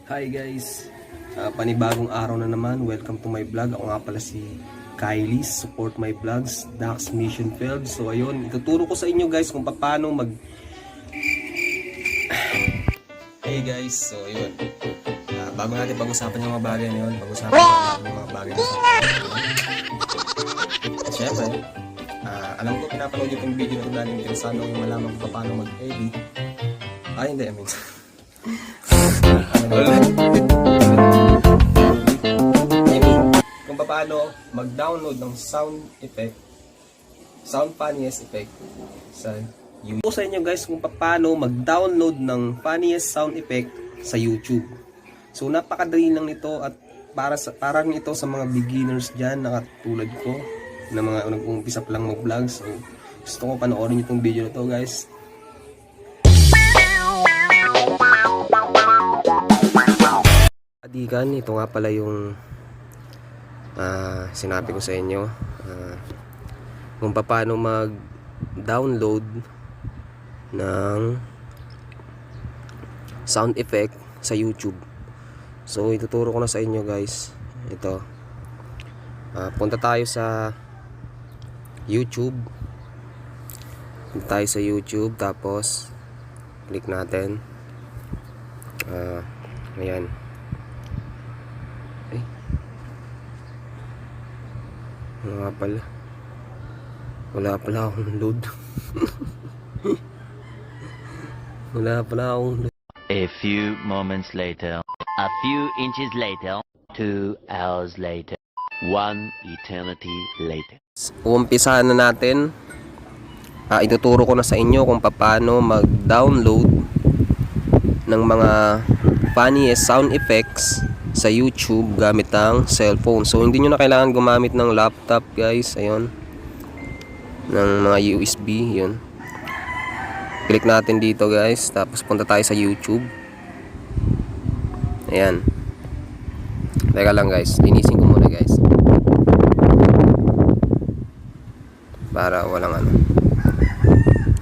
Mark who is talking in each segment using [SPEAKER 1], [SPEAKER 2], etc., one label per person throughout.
[SPEAKER 1] Hi guys, panibagong araw na naman. Welcome to my vlog. Ako nga pala si Kylie. Support my vlogs, Dax Mission Field. So ayun, ituturo ko sa inyo guys kung paano Hey guys, so ayun, bago natin pag-usapan yung mga bagay na yun, pag-usapan natin yung mga bagay na syempre, alam ko pinapanood yung video na ito dahil interesado kung malaman kung paano mag-edit. Hindi, I mean kung paano mag-download ng sound funniest effect sa YouTube. Sa inyo guys kung paano mag-download ng funniest sound effect sa YouTube. So napakadali lang nito at parang ito sa mga beginners dyan na katulad ko na mga nag-uumpisa pa lang mag-vlog. So gusto ko panoorin nyo itong video na to guys. Adikan, ito nga pala yung sinabi ko sa inyo kung paano mag-download ng sound effect sa YouTube. So ituturo ko na sa inyo guys. Ito, punta tayo sa YouTube. Punta tayo sa YouTube, tapos click natin. Ayan. Wala pala akong load. Wala pala akong load.
[SPEAKER 2] A few moments later, a few inches later, 2 hours later, 1 eternity later.
[SPEAKER 1] Umpisahan na natin. Ituturo ko na sa inyo kung paano mag-download ng mga funniest sound effects sa YouTube gamit ang cellphone. So hindi nyo na kailangan gumamit ng laptop guys. Ayun, ng mga USB. Yun, click natin dito guys, tapos punta tayo sa YouTube. Ayan, teka lang guys, linisin ko muna guys para walang ano.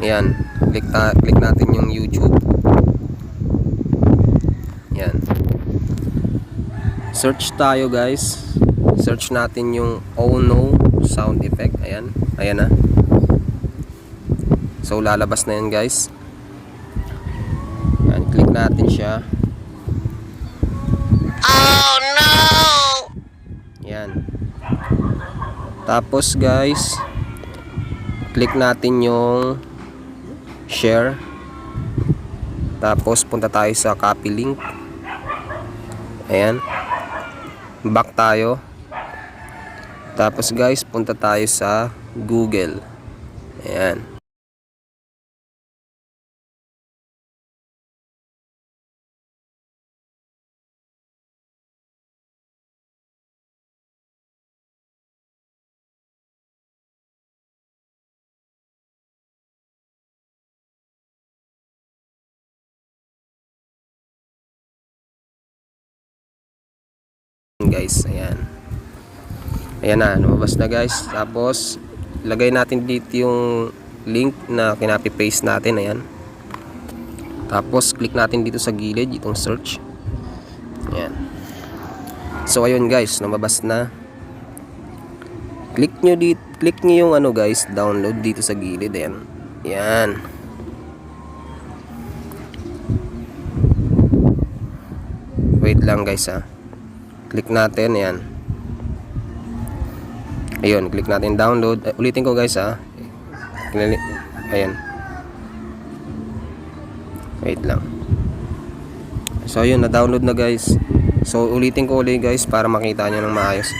[SPEAKER 1] Ayan, click natin yung YouTube. Ayan, search tayo guys. Search natin yung Ono sound effect. Ayan, ayan na. So lalabas na yan guys. Ayan, click natin siya. Oh no! Ayan. Tapos guys, click natin yung share. Tapos punta tayo sa copy link. Ayan, back tayo. Tapos guys, punta tayo sa Google. Ayan. Guys, ayan. Ayan na, lumabas na guys. Tapos lagay natin dito yung link na kinapi-paste natin. Ayan. Tapos click natin dito sa gilid itong search. Ayan. So ayun guys, lumabas na. Click nyo yung ano guys, download dito sa gilid. Ayan. Ayan. Wait lang guys ha. Click natin, ayan. Ayun, click natin download. Ulitin ko guys ha. Ayan. Wait lang. So ayun, na-download na guys. So ulitin ko ulit guys para makita nyo ng maayos.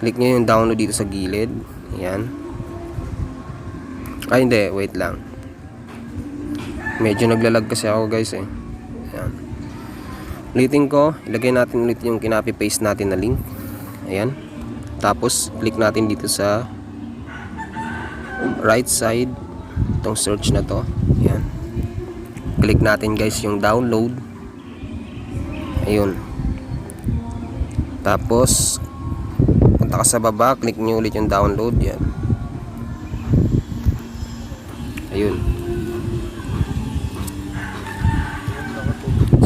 [SPEAKER 1] Click nyo yung download dito sa gilid. Ayan. Hindi, wait lang. Medyo naglalag kasi ako guys eh. Ayan. Ulitin ko, ilagay natin ulit yung kinapi-paste natin na link. Ayan. Tapos click natin dito sa right side itong search na to. Ayan. Click natin guys yung download. Ayun. Tapos punta ka sa baba, click nyo ulit yung download. Yan. Ayun.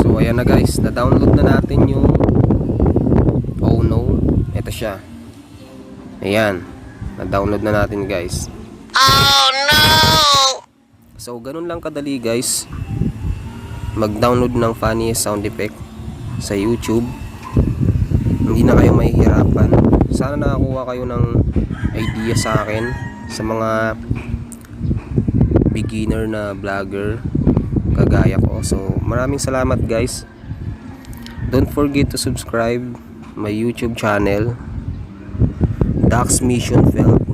[SPEAKER 1] So ayan na guys, na-download na natin yung Oh No. Ito siya. Ayan, na-download na natin guys. Oh no! So ganun lang kadali guys mag-download ng funniest sound effect sa YouTube. Hindi na kayo mahihirapan. Sana nakakuha kayo ng idea sa akin, sa mga beginner na vlogger kagaya ko. So maraming salamat guys. Don't forget to subscribe my YouTube channel, Dax Mission Felt,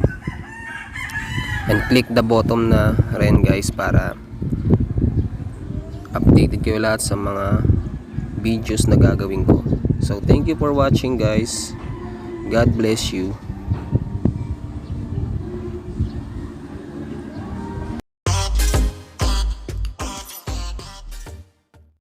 [SPEAKER 1] and click the bottom na rin guys para updated kayo lahat sa mga videos na gagawin ko. So thank you for watching guys. God bless you.